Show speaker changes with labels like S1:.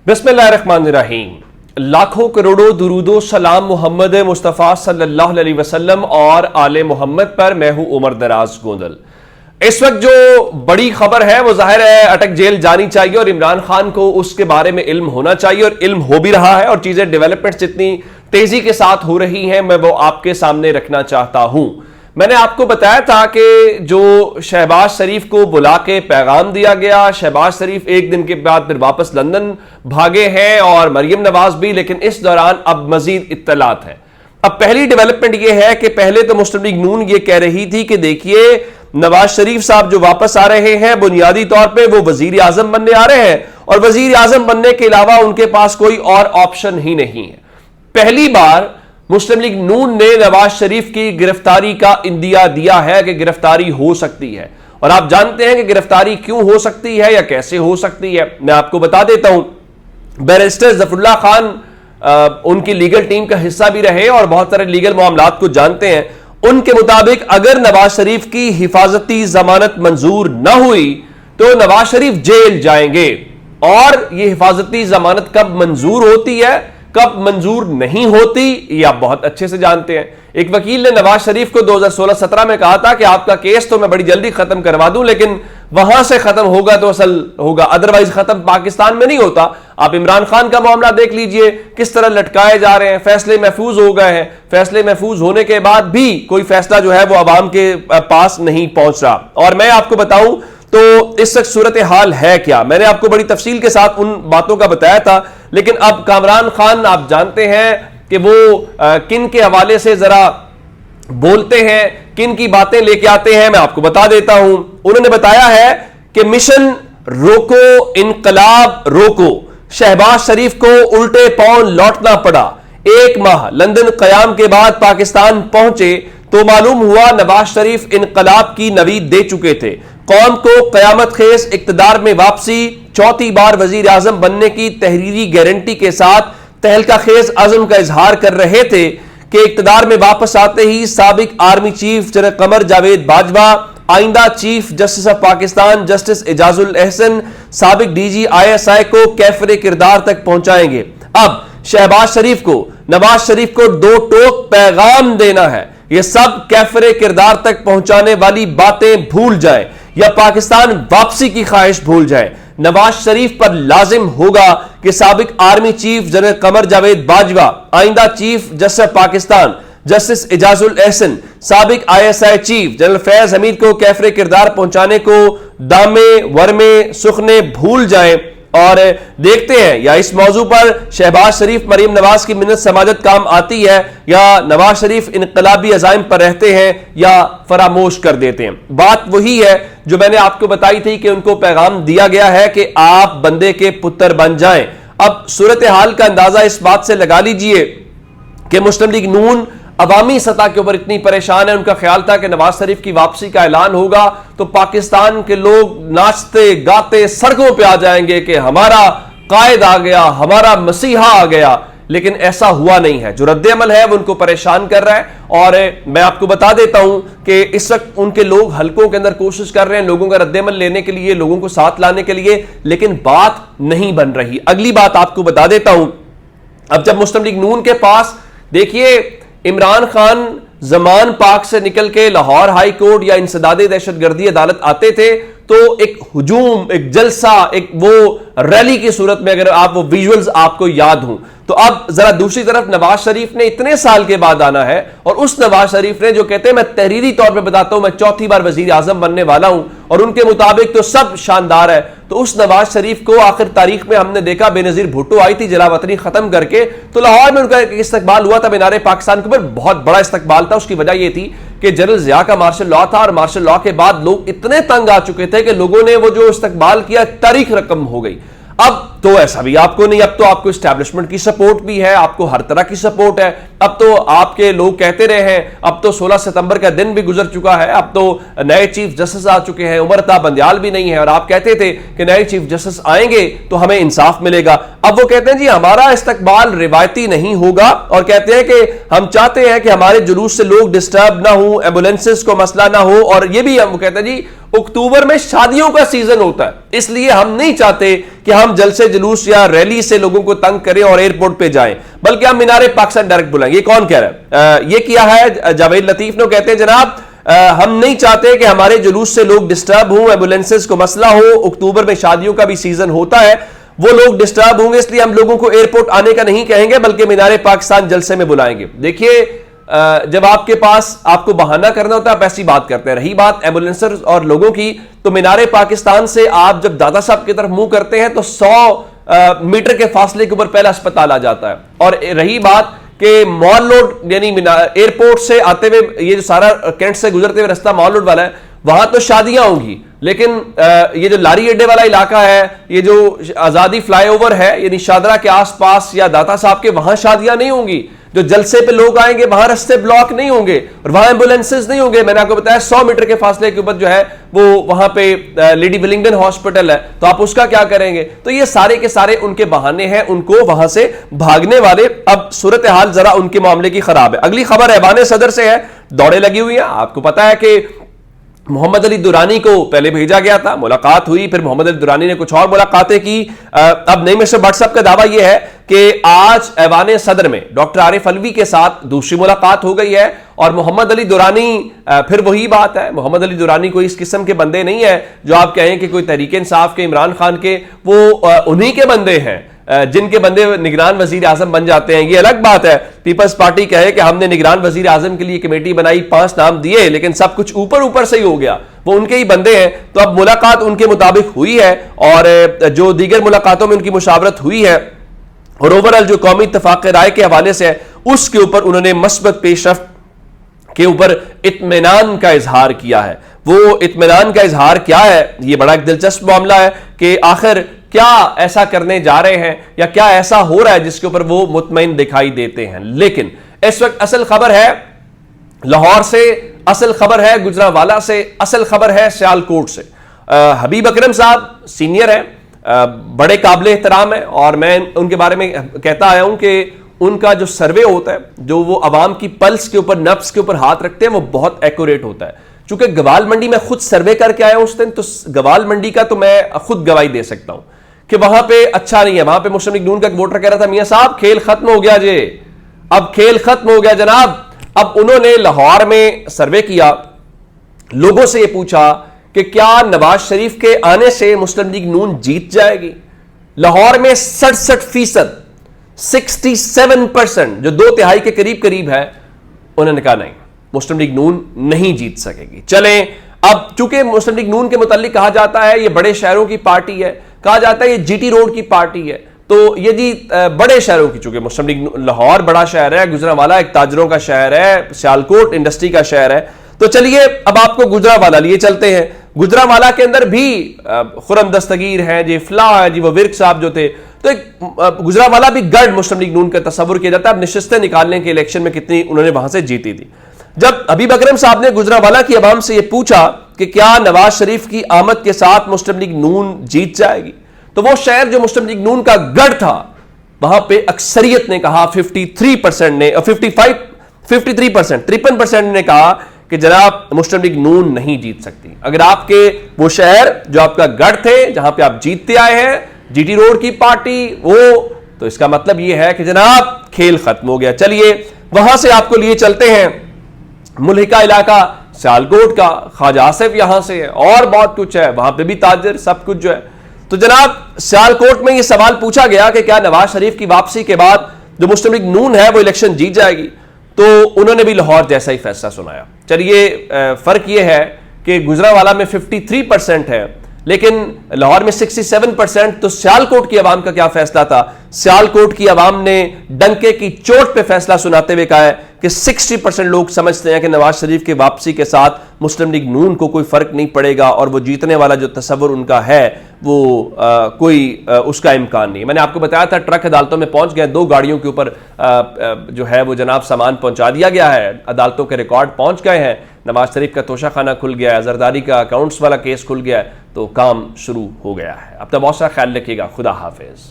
S1: बिस्मिल्लाहिर्रहमानिर्रहीम। लाखों करोड़ों दुरूदो सलाम मोहम्मद मुस्तफ़ा सल्लल्लाहु अलैहि वसल्लम और आले मोहम्मद पर। मैं हूं उमर दराज गोंदल। इस वक्त जो बड़ी खबर है वो जाहिर है अटक जेल जानी चाहिए और इमरान खान को उसके बारे में इल्म होना चाहिए और इल्म हो भी रहा है और चीजें डेवलपमेंट्स जितनी तेजी के साथ हो रही हैं मैं वो आपके सामने रखना चाहता हूं। मैंने आपको बताया था कि जो शहबाज शरीफ को बुला के पैगाम दिया गया, शहबाज शरीफ एक दिन के बाद फिर वापस लंदन भागे हैं और मरियम नवाज भी, लेकिन इस दौरान अब मजीद इत्तलात है। अब पहली डेवलपमेंट यह है कि पहले तो मुस्लिम लीग नून ये कह रही थी कि देखिए नवाज शरीफ साहब जो वापस आ रहे हैं बुनियादी तौर पे वो वजीर आजम बनने आ रहे हैं और वजीर आजम बनने के अलावा उनके पास कोई और ऑप्शन ही नहीं है। पहली बार मुस्लिम लीग नून ने नवाज शरीफ की गिरफ्तारी का इंदिया दिया है कि गिरफ्तारी हो सकती है और आप जानते हैं कि गिरफ्तारी क्यों हो सकती है या कैसे हो सकती है। मैं आपको बता देता हूं, बैरिस्टर जफरुल्लाह खान उनकी लीगल टीम का हिस्सा भी रहे और बहुत सारे लीगल मामलात को जानते हैं। उनके मुताबिक अगर नवाज शरीफ की हिफाजती जमानत मंजूर न हुई तो नवाज शरीफ जेल जाएंगे और यह हिफाजती जमानत कब मंजूर होती है कब मंजूर नहीं होती ये आप बहुत अच्छे से जानते हैं। एक वकील ने नवाज शरीफ को 2016-17 में कहा था कि आपका केस तो मैं बड़ी जल्दी खत्म करवा दूं, लेकिन वहां से खत्म होगा तो असल होगा, अदरवाइज खत्म पाकिस्तान में नहीं होता। आप इमरान खान का मामला देख लीजिए, किस तरह लटकाए जा रहे हैं, फैसले महफूज हो गए हैं, फैसले महफूज होने के बाद भी कोई फैसला जो है वो अवाम के पास नहीं पहुंच रहा। और मैं आपको बताऊं तो इस वक्त सूरत हाल है क्या, मैंने आपको बड़ी तफसील के साथ उन बातों का बताया था, लेकिन अब कामरान खान आप जानते हैं कि वो किन के हवाले से जरा बोलते हैं, किन की बातें लेके आते हैं, मैं आपको बता देता हूं। उन्होंने बताया है कि मिशन रोको इनकलाब रोको, शहबाज शरीफ को उल्टे पांव लौटना पड़ा। 1 माह लंदन कयाम के बाद पाकिस्तान पहुंचे तो मालूम हुआ नवाज शरीफ इनकलाब की नवीद दे चुके थे। कौम को कयामत खेज इक्तदार में वापसी, चौथी बार वजीर आजम बनने की तहरीरी गारंटी के साथ तहलका खेज अज़म का इजहार कर रहे थे कि इक्तदार में वापस आते ही साबिक army chief general Qamar Javed Bajwa, आइंदा chief justice of Pakistan justice Ijazul Ahsan, साबिक डीजी ISI को कैफरे किरदार तक पहुंचाएंगे। अब शहबाज शरीफ को नवाज शरीफ को 2 टोक पैगाम देना है, यह सब कैफरे किरदार तक पहुंचाने वाली बातें भूल जाए या पाकिस्तान वापसी की ख्वाहिश भूल जाए। नवाज शरीफ पर लाजिम होगा कि साबिक army chief general Qamar Javed Bajwa, आइंदा chief justice Pakistan justice Ijazul Ahsan, साबिक ISI chief general Faiz Hameed को कैफरे किरदार पहुंचाने को दामे वरमे सुखने भूल जाएं और देखते हैं या इस मौजू पर शहबाज शरीफ मरीम नवाज की मिन्नत समाजत काम आती है या नवाज शरीफ इनकलाबी अजाइम पर रहते हैं या फरामोश कर देते हैं। बात वही है जो मैंने आपको बताई थी कि उनको पैगाम दिया गया है कि आप बंदे के पुत्र बन जाएं। अब सूरत हाल का अंदाजा इस बात से लगा लीजिए कि मुस्लिम लीग नून अवामी सतह के ऊपर इतनी परेशान है। उनका ख्याल था कि नवाज शरीफ की वापसी का ऐलान होगा तो पाकिस्तान के लोग नाचते गाते सड़कों पे आ जाएंगे कि हमारा कायद आ गया, हमारा मसीहा आ गया, लेकिन ऐसा हुआ नहीं है। जो रद्द अमल है वो उनको परेशान कर रहा है और मैं आपको बता देता हूं कि इस वक्त उनके लोग हलकों के अंदर कोशिश कर रहे हैं लोगों का रद्द अमल लेने के लिए, लोगों को साथ लाने के लिए, लेकिन बात नहीं बन रही। अगली बात आपको बता देता हूं, अब जब मुस्लिम लीग नून के पास देखिए इमरान खान जमान पाक से निकल के लाहौर हाई कोर्ट या इंसदादे दहशतगर्दी अदालत आते थे तो एक हुजूम, एक जलसा, एक वो रैली की सूरत में, अगर आप वो विजुअल्स आपको याद हों तो अब जरा दूसरी तरफ नवाज शरीफ ने इतने साल के बाद आना है और उस नवाज शरीफ ने जो कहते हैं मैं तहरीरी तौर पे बताता हूं मैं चौथी बार वजीर आजम बनने वाला हूं और उनके मुताबिक तो सब शानदार है। तो उस नवाज शरीफ को आखिर तारीख में हमने देखा बेनजीर भुट्टो आई थी जलावतनी खत्म करके तो लाहौर में उनका इस्तकबाल हुआ था, मीनारे पाकिस्तान के ऊपर बहुत बड़ा इस्तकबाल था। उसकी वजह यह थी कि जनरल जिया का मार्शल लॉ था और मार्शल लॉ के बाद लोग इतने तंग आ चुके थे कि लोगों ने वो जो इस्तकबाल किया तारीख रकम हो गई। अब तो ऐसा भी आपको नहीं, अब तो आपको एस्टैब्लिशमेंट की सपोर्ट भी है, आपको हर तरह की सपोर्ट है। अब तो आपके लोग कहते रहे हैं, अब तो 16 सितंबर का दिन भी गुजर चुका है, अब तो नए चीफ जस्टिस आ चुके हैं, उमर अता बंदयाल भी नहीं है और आप कहते थे कि नए चीफ जस्टिस आएंगे तो हमें इंसाफ मिलेगा। अब वो कहते हैं जी हमारा इस्तकबाल रिवायती नहीं होगा और कहते हैं कि हम चाहते हैं कि हमारे जुलूस से लोग डिस्टर्ब ना हो, एम्बुलेंसेस को मसला ना हो और ये भी हम कहते हैं जी अक्टूबर में शादियों का सीजन होता है, इसलिए हम नहीं चाहते कि हम जलसे जुलूस या रैली से लोगों को तंग करें और एयरपोर्ट पे जाएं, बल्कि हम मीनारे पाकिस्तान डायरेक्ट बुलाएंगे। ये कौन कह रहा है? ये किया है जावेद लतीफ ने। कहते हैं जनाब हम नहीं चाहते कि हमारे जुलूस से लोग डिस्टर्ब हों, एम्बुलेंसेज को मसला हो, अक्टूबर में शादियों का भी सीजन होता है, वो लोग डिस्टर्ब होंगे, इसलिए हम लोगों को एयरपोर्ट आने का नहीं कहेंगे बल्कि मीनारे पाकिस्तान जलसे में बुलाएंगे। देखिए जब आपके पास आपको बहाना करना होता है आप ऐसी बात करते हैं। रही बात एम्बुलेंसर्स और लोगों की, तो मीनारे पाकिस्तान से आप जब दादा साहब की तरफ मुंह करते हैं तो 100 मीटर के फासले के ऊपर पहला अस्पताल आ जाता है। और रही बात कि मॉल रोड यानी एयरपोर्ट से आते हुए ये जो सारा कैंट से गुजरते हुए रास्ता मॉल रोड वाला है, वहां तो शादियां होंगी, लेकिन ये जो लारी अड्डे वाला इलाका है, ये जो आजादी फ्लाईओवर है यानी शादरा के आसपास या दाता साहब के, वहां शादियां नहीं होंगी। जो जलसे पे लोग आएंगे वहां रास्ते ब्लॉक नहीं होंगे और वहां एम्बुलेंसेज नहीं होंगे। मैंने आपको बताया 100 मीटर के फासले के ऊपर जो है वो वहां पे लेडी विलिंगडन हॉस्पिटल है, तो आप उसका क्या करेंगे? तो ये सारे के सारे उनके बहाने हैं उनको वहां से भागने वाले। अब सूरत हाल जरा उनके मामले की खराब है। अगली खबर ऐवान सदर से है, दौड़े लगी हुई है। आपको पता है कि मोहम्मद अली दुरानी को पहले भेजा गया था, मुलाकात हुई, फिर मोहम्मद अली दुरानी ने कुछ और मुलाकातें की। अब नई मिस्टर भट्ट साहब का दावा यह है कि आज ऐवान सदर में डॉक्टर आरिफ अलवी के साथ दूसरी मुलाकात हो गई है और मोहम्मद अली दुरानी, फिर वही बात है, मोहम्मद अली दुरानी कोई इस किस्म के बंदे नहीं है जो आप कहें कि कोई तहरीक इंसाफ के, इमरान खान के, वो उन्हीं के बंदे हैं जिनके बंदे निगरान वजीर आजम बन जाते हैं। ये अलग बात है, पीपल्स पार्टी कहे कि हमने निगरान वजीर आजम के लिए कमेटी बनाई, 5 नाम दिए, लेकिन सब कुछ ऊपर ऊपर से ही हो गया, वो उनके ही बंदे हैं। तो अब मुलाकात उनके मुताबिक हुई है और जो दीगर मुलाकातों में उनकी मुशावरत हुई है और ओवरऑल जो कौमी इत्तफाक राय के हवाले से है, उसके ऊपर उन्होंने मस्बत पेशरफ्त के ऊपर इत्मीनान का इजहार किया है। वो इत्मीनान का इजहार क्या है? ये बड़ा एक दिलचस्प मामला है कि आखिर क्या ऐसा करने जा रहे हैं या क्या ऐसा हो रहा है जिसके ऊपर वो मुतमईन दिखाई देते हैं। लेकिन इस वक्त असल खबर है लाहौर से, असल खबर है गुजरांवाला से, असल खबर है सियालकोट से। हबीब अकरम साहब सीनियर हैं, बड़े काबिल एहतराम है और मैं उनके बारे में कहता आया हूं कि उनका जो सर्वे होता है, जो वो अवाम की पल्स के ऊपर, नब्स के ऊपर हाथ रखते हैं, वो बहुत एक्यूरेट होता है। चूंकि गवाल मंडी में खुद सर्वे करके आया हूं उस दिन, तो गवाल मंडी का तो मैं खुद गवाही दे सकता हूं कि वहां पे अच्छा नहीं है। वहां पे मुस्लिम लीग नून का वोटर कह रहा था, मियां साहब खेल खत्म हो गया जे, अब खेल खत्म हो गया जनाब। अब उन्होंने लाहौर में सर्वे किया, लोगों से यह पूछा कि क्या नवाज शरीफ के आने से मुस्लिम लीग नून जीत जाएगी। लाहौर में 67%, 67%, जो 2/3 के करीब करीब है, उन्होंने कहा नहीं, मुस्लिम लीग नून नहीं जीत सकेगी। चलें, अब चूंकि मुस्लिम लीग नून के मुतालिक कहा जाता है ये बड़े शहरों की पार्टी है, कहा जाता है ये जीटी रोड की पार्टी है, तो ये जी बड़े शहरों की, चूंकि मुस्लिम लीग लाहौर बड़ा शहर है, गुजरांवाला एक ताजरों का शहर है, सियालकोट इंडस्ट्री का शहर है, तो चलिए अब आपको गुजरांवाला लिए चलते हैं। गुजरांवाला के अंदर भी खुरम दस्तगीर हैं जी, फला है जी, वो विर्क साहब जो थे, तो एक गुजरांवाला भी गढ़ मुस्लिम लीग नून का तस्वुर किया जाता है। अब निशस्तें निकालने के इलेक्शन में कितनी उन्होंने वहां से जीती थी। जब हबीब अकरम साहब ने गुजरांवाला की आवाम से यह पूछा कि क्या नवाज शरीफ की आमद के साथ मुस्लिम लीग नून जीत जाएगी, तो वो शहर जो मुस्लिम लीग नून का गढ़ था, वहां पे अक्सरियत ने कहा, 53% ने, 53% ने कहा कि जनाब मुस्लिम लीग नून नहीं जीत सकती। अगर आपके वो शहर जो आपका गढ़ थे, जहां पे आप जीतते आए हैं, जीटी रोड की पार्टी, वो, तो इसका मतलब यह है कि जनाब खेल खत्म हो गया। चलिए वहां से आपको लिए चलते हैं मुल्हिका इलाका सियालकोट का, ख्वाजा आसिफ यहां से है और बहुत कुछ है, वहां पे भी ताजर, सब कुछ जो है। तो जनाब सियालकोट में यह सवाल पूछा गया कि क्या नवाज शरीफ की वापसी के बाद जो मुस्लिम लीग नून है वो इलेक्शन जीत जाएगी, तो उन्होंने भी लाहौर जैसा ही फैसला सुनाया। चलिए फर्क यह है कि गुजरांवाला में 53% है लेकिन लाहौर में 67%। तो सियालकोट की आवाम का क्या फैसला था? सियालकोट की आवाम ने डंके की चोट पे फैसला सुनाते हुए कहा है कि 60% लोग समझते हैं कि नवाज शरीफ की वापसी के साथ मुस्लिम लीग नून को कोई फर्क नहीं पड़ेगा और वो जीतने वाला जो तस्वुर उनका है वो उसका इम्कान नहीं। मैंने आपको बताया था ट्रक अदालतों में पहुंच गए, 2 गाड़ियों के ऊपर जो है वो जनाब सामान पहुंचा दिया गया है, अदालतों के रिकॉर्ड पहुंच गए हैं, नवाज शरीफ का तोशा खाना खुल गया है, जरदारी का अकाउंट्स वाला केस खुल गया है, तो काम शुरू हो गया है। अब तक बहुत सारा ख्याल रखिएगा। खुदा हाफिज।